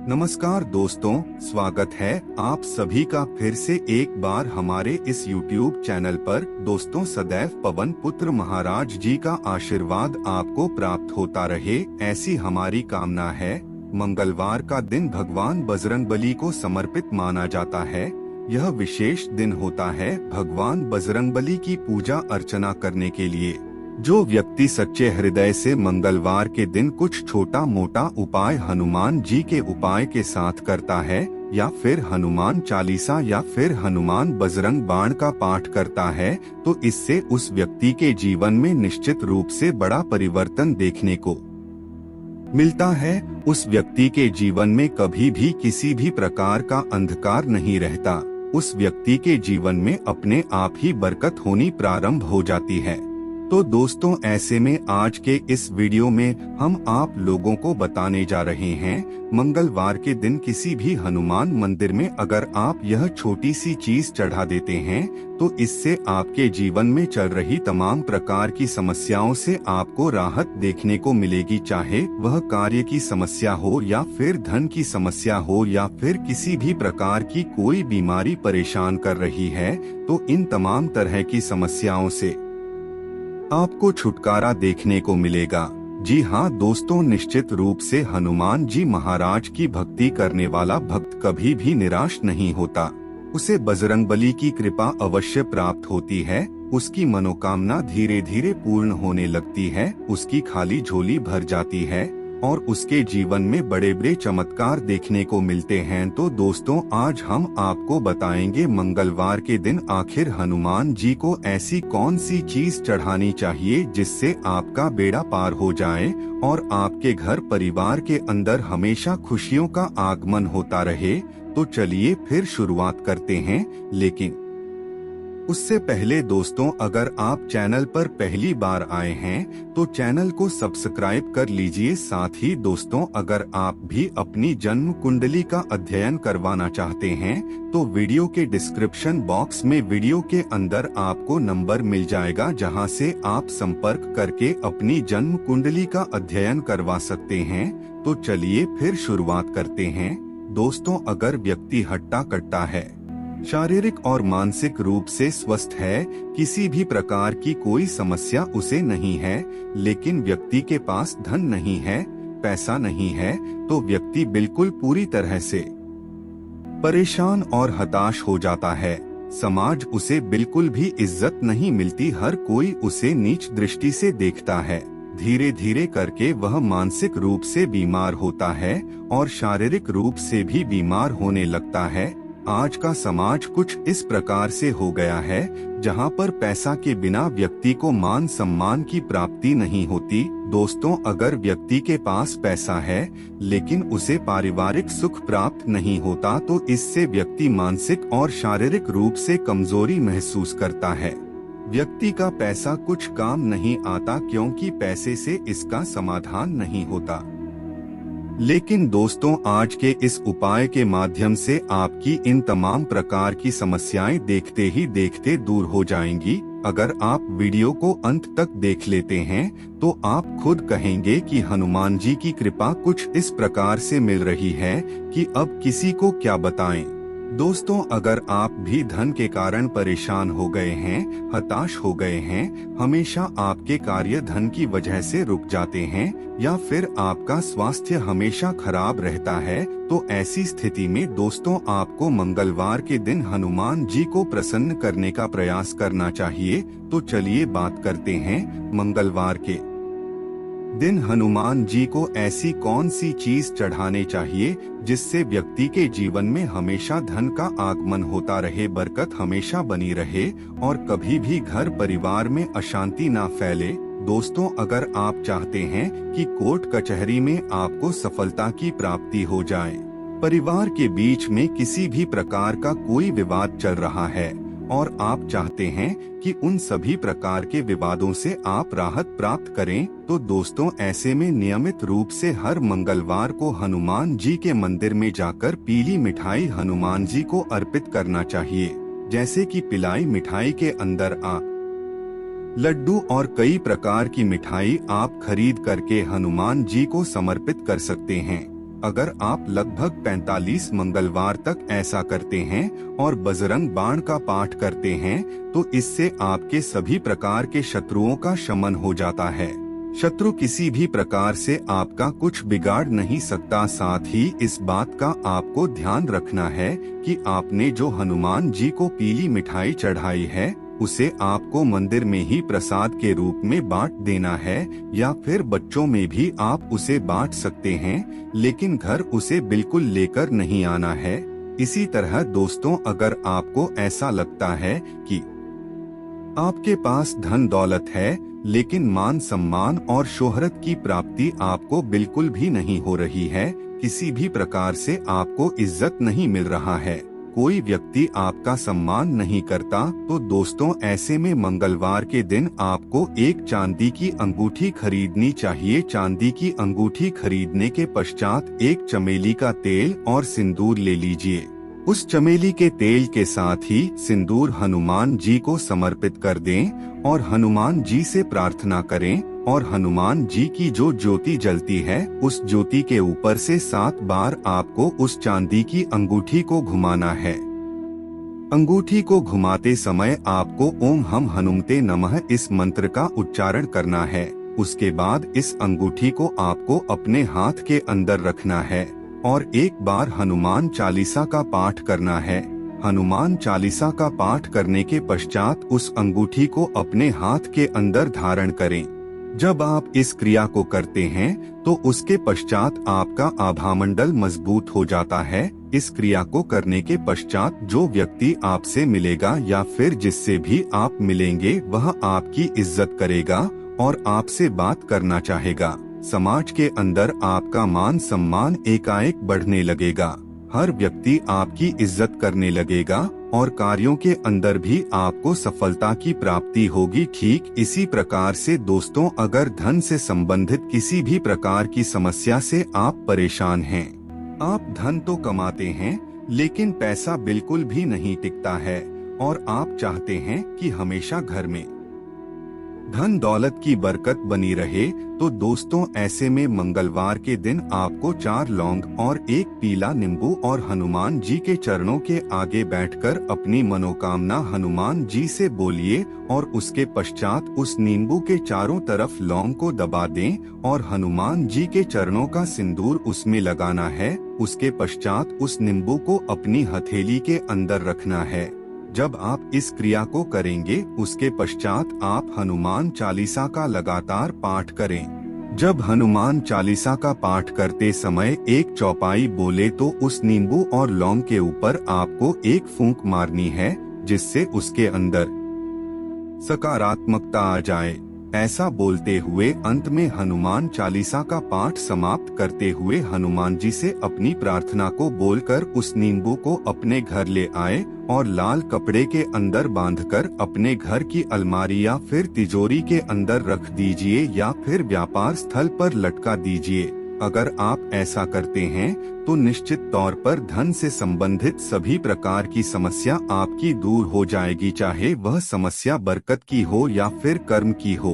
नमस्कार दोस्तों, स्वागत है आप सभी का फिर से एक बार हमारे इस YouTube चैनल पर। दोस्तों, सदैव पवन पुत्र महाराज जी का आशीर्वाद आपको प्राप्त होता रहे, ऐसी हमारी कामना है। मंगलवार का दिन भगवान बजरंगबली को समर्पित माना जाता है। यह विशेष दिन होता है भगवान बजरंगबली की पूजा अर्चना करने के लिए। जो व्यक्ति सच्चे हृदय से मंगलवार के दिन कुछ छोटा मोटा उपाय हनुमान जी के उपाय के साथ करता है, या फिर हनुमान चालीसा या फिर हनुमान बजरंग बाण का पाठ करता है, तो इससे उस व्यक्ति के जीवन में निश्चित रूप से बड़ा परिवर्तन देखने को मिलता है। उस व्यक्ति के जीवन में कभी भी किसी भी प्रकार का अंधकार नहीं रहता। उस व्यक्ति के जीवन में अपने आप ही बरकत होनी प्रारंभ हो जाती है। तो दोस्तों, ऐसे में आज के इस वीडियो में हम आप लोगों को बताने जा रहे हैं, मंगलवार के दिन किसी भी हनुमान मंदिर में अगर आप यह छोटी सी चीज चढ़ा देते हैं, तो इससे आपके जीवन में चल रही तमाम प्रकार की समस्याओं से आपको राहत देखने को मिलेगी। चाहे वह कार्य की समस्या हो, या फिर धन की समस्या हो, या फिर किसी भी प्रकार की कोई बीमारी परेशान कर रही है, तो इन तमाम तरह की समस्याओं से आपको छुटकारा देखने को मिलेगा। जी हाँ दोस्तों, निश्चित रूप से हनुमान जी महाराज की भक्ति करने वाला भक्त कभी भी निराश नहीं होता। उसे बजरंगबली की कृपा अवश्य प्राप्त होती है। उसकी मनोकामना धीरे धीरे पूर्ण होने लगती है, उसकी खाली झोली भर जाती है और उसके जीवन में बड़े बड़े चमत्कार देखने को मिलते हैं। तो दोस्तों, आज हम आपको बताएंगे मंगलवार के दिन आखिर हनुमान जी को ऐसी कौन सी चीज चढ़ानी चाहिए जिससे आपका बेड़ा पार हो जाए और आपके घर परिवार के अंदर हमेशा खुशियों का आगमन होता रहे। तो चलिए फिर शुरुआत करते हैं, लेकिन उससे पहले दोस्तों, अगर आप चैनल पर पहली बार आए हैं तो चैनल को सब्सक्राइब कर लीजिए। साथ ही दोस्तों, अगर आप भी अपनी जन्म कुंडली का अध्ययन करवाना चाहते हैं तो वीडियो के डिस्क्रिप्शन बॉक्स में वीडियो के अंदर आपको नंबर मिल जाएगा, जहां से आप संपर्क करके अपनी जन्म कुंडली का अध्ययन करवा सकते हैं। तो चलिए फिर शुरुआत करते हैं। दोस्तों, अगर व्यक्ति हट्टा कट्टा है, शारीरिक और मानसिक रूप से स्वस्थ है, किसी भी प्रकार की कोई समस्या उसे नहीं है, लेकिन व्यक्ति के पास धन नहीं है, पैसा नहीं है, तो व्यक्ति बिल्कुल पूरी तरह से परेशान और हताश हो जाता है। समाज उसे बिल्कुल भी इज्जत नहीं मिलती, हर कोई उसे नीच दृष्टि से देखता है। धीरे धीरे करके वह मानसिक रूप से बीमार होता है और शारीरिक रूप से भी बीमार होने लगता है। आज का समाज कुछ इस प्रकार से हो गया है, जहां पर पैसा के बिना व्यक्ति को मान सम्मान की प्राप्ति नहीं होती। दोस्तों, अगर व्यक्ति के पास पैसा है लेकिन उसे पारिवारिक सुख प्राप्त नहीं होता, तो इससे व्यक्ति मानसिक और शारीरिक रूप से कमजोरी महसूस करता है। व्यक्ति का पैसा कुछ काम नहीं आता, क्योंकि पैसे से इसका समाधान नहीं होता। लेकिन दोस्तों, आज के इस उपाय के माध्यम से आपकी इन तमाम प्रकार की समस्याएं देखते ही देखते दूर हो जाएंगी। अगर आप वीडियो को अंत तक देख लेते हैं तो आप खुद कहेंगे कि हनुमान जी की कृपा कुछ इस प्रकार से मिल रही है कि अब किसी को क्या बताएं। दोस्तों, अगर आप भी धन के कारण परेशान हो गए हैं, हताश हो गए हैं, हमेशा आपके कार्य धन की वजह से रुक जाते हैं, या फिर आपका स्वास्थ्य हमेशा खराब रहता है, तो ऐसी स्थिति में दोस्तों आपको मंगलवार के दिन हनुमान जी को प्रसन्न करने का प्रयास करना चाहिए। तो चलिए बात करते हैं, मंगलवार के दिन हनुमान जी को ऐसी कौन सी चीज चढ़ाने चाहिए जिससे व्यक्ति के जीवन में हमेशा धन का आगमन होता रहे, बरकत हमेशा बनी रहे और कभी भी घर परिवार में अशांति ना फैले। दोस्तों, अगर आप चाहते हैं कि कोर्ट कचहरी में आपको सफलता की प्राप्ति हो जाए, परिवार के बीच में किसी भी प्रकार का कोई विवाद चल रहा है और आप चाहते हैं कि उन सभी प्रकार के विवादों से आप राहत प्राप्त करें, तो दोस्तों ऐसे में नियमित रूप से हर मंगलवार को हनुमान जी के मंदिर में जाकर पीली मिठाई हनुमान जी को अर्पित करना चाहिए। जैसे कि पिलाई मिठाई के अंदर आप लड्डू और कई प्रकार की मिठाई आप खरीद करके हनुमान जी को समर्पित कर सकते हैं। अगर आप लगभग 45 मंगलवार तक ऐसा करते हैं और बजरंग बाण का पाठ करते हैं तो इससे आपके सभी प्रकार के शत्रुओं का शमन हो जाता है। शत्रु किसी भी प्रकार से आपका कुछ बिगाड़ नहीं सकता। साथ ही इस बात का आपको ध्यान रखना है कि आपने जो हनुमान जी को पीली मिठाई चढ़ाई है उसे आपको मंदिर में ही प्रसाद के रूप में बांट देना है, या फिर बच्चों में भी आप उसे बांट सकते हैं, लेकिन घर उसे बिल्कुल लेकर नहीं आना है। इसी तरह दोस्तों, अगर आपको ऐसा लगता है कि आपके पास धन दौलत है लेकिन मान सम्मान और शोहरत की प्राप्ति आपको बिल्कुल भी नहीं हो रही है, किसी भी प्रकार से आपको इज्जत नहीं मिल रहा है, कोई व्यक्ति आपका सम्मान नहीं करता, तो दोस्तों ऐसे में मंगलवार के दिन आपको एक चांदी की अंगूठी खरीदनी चाहिए। चांदी की अंगूठी खरीदने के पश्चात एक चमेली का तेल और सिंदूर ले लीजिए। उस चमेली के तेल के साथ ही सिंदूर हनुमान जी को समर्पित कर दें और हनुमान जी से प्रार्थना करें, और हनुमान जी की जो ज्योति जलती है उस ज्योति के ऊपर से 7 बार आपको उस चांदी की अंगूठी को घुमाना है। अंगूठी को घुमाते समय आपको ओम हम हनुमते नमः इस मंत्र का उच्चारण करना है। उसके बाद इस अंगूठी को आपको अपने हाथ के अंदर रखना है और एक बार हनुमान चालीसा का पाठ करना है। हनुमान चालीसा का पाठ करने के पश्चात उस अंगूठी को अपने हाथ के अंदर धारण करें। जब आप इस क्रिया को करते हैं तो उसके पश्चात आपका आभामंडल मजबूत हो जाता है। इस क्रिया को करने के पश्चात जो व्यक्ति आपसे मिलेगा या फिर जिससे भी आप मिलेंगे वह आपकी इज्जत करेगा और आपसे बात करना चाहेगा। समाज के अंदर आपका मान सम्मान एकाएक बढ़ने लगेगा, हर व्यक्ति आपकी इज्जत करने लगेगा और कार्यों के अंदर भी आपको सफलता की प्राप्ति होगी। ठीक इसी प्रकार से दोस्तों, अगर धन से संबंधित किसी भी प्रकार की समस्या से आप परेशान हैं, आप धन तो कमाते हैं लेकिन पैसा बिल्कुल भी नहीं टिकता है और आप चाहते हैं कि हमेशा घर में धन दौलत की बरकत बनी रहे, तो दोस्तों ऐसे में मंगलवार के दिन आपको 4 लौंग और 1 पीला नींबू और हनुमान जी के चरणों के आगे बैठकर अपनी मनोकामना हनुमान जी से बोलिए और उसके पश्चात उस नींबू के चारों तरफ लौंग को दबा दें और हनुमान जी के चरणों का सिंदूर उसमें लगाना है। उसके पश्चात उस नींबू को अपनी हथेली के अंदर रखना है। जब आप इस क्रिया को करेंगे उसके पश्चात आप हनुमान चालीसा का लगातार पाठ करें। जब हनुमान चालीसा का पाठ करते समय एक चौपाई बोले तो उस नींबू और लौंग के ऊपर आपको एक फूंक मारनी है, जिससे उसके अंदर सकारात्मकता आ जाए। ऐसा बोलते हुए अंत में हनुमान चालीसा का पाठ समाप्त करते हुए हनुमान जी से अपनी प्रार्थना को बोलकर उस नींबू को अपने घर ले आए और लाल कपड़े के अंदर बांधकर अपने घर की अलमारी या फिर तिजोरी के अंदर रख दीजिए या फिर व्यापार स्थल पर लटका दीजिए। अगर आप ऐसा करते हैं तो निश्चित तौर पर धन से संबंधित सभी प्रकार की समस्या आपकी दूर हो जाएगी, चाहे वह समस्या बरकत की हो या फिर कर्म की हो।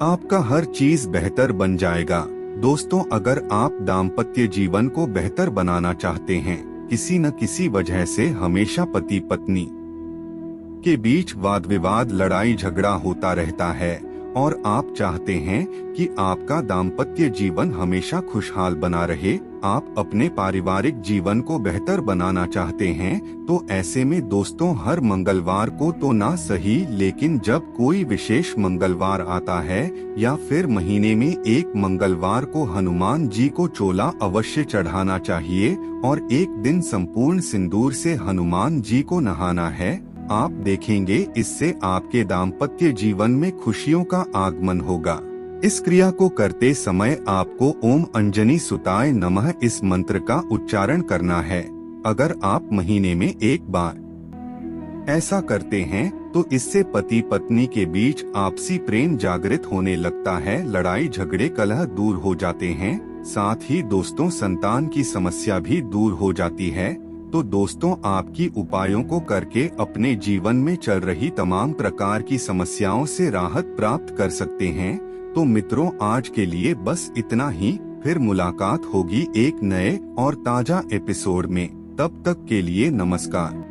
आपका हर चीज बेहतर बन जाएगा। दोस्तों, अगर आप दाम्पत्य जीवन को बेहतर बनाना चाहते हैं, किसी न किसी वजह से हमेशा पति पत्नी के बीच वाद विवाद लड़ाई झगड़ा होता रहता है और आप चाहते हैं कि आपका दाम्पत्य जीवन हमेशा खुशहाल बना रहे, आप अपने पारिवारिक जीवन को बेहतर बनाना चाहते हैं, तो ऐसे में दोस्तों हर मंगलवार को तो ना सही, लेकिन जब कोई विशेष मंगलवार आता है या फिर महीने में एक मंगलवार को हनुमान जी को चोला अवश्य चढ़ाना चाहिए और एक दिन संपूर्ण सिंदूर से हनुमान जी को नहाना है। आप देखेंगे इससे आपके दाम्पत्य जीवन में खुशियों का आगमन होगा। इस क्रिया को करते समय आपको ओम अंजनी सुताय नमः इस मंत्र का उच्चारण करना है। अगर आप महीने में एक बार ऐसा करते हैं तो इससे पति पत्नी के बीच आपसी प्रेम जागृत होने लगता है, लड़ाई झगड़े कलह दूर हो जाते हैं, साथ ही दोस्तों संतान की समस्या भी दूर हो जाती है। तो दोस्तों, आपकी उपायों को करके अपने जीवन में चल रही तमाम प्रकार की समस्याओं से राहत प्राप्त कर सकते हैं। तो मित्रों, आज के लिए बस इतना ही। फिर मुलाकात होगी एक नए और ताजा एपिसोड में। तब तक के लिए नमस्कार।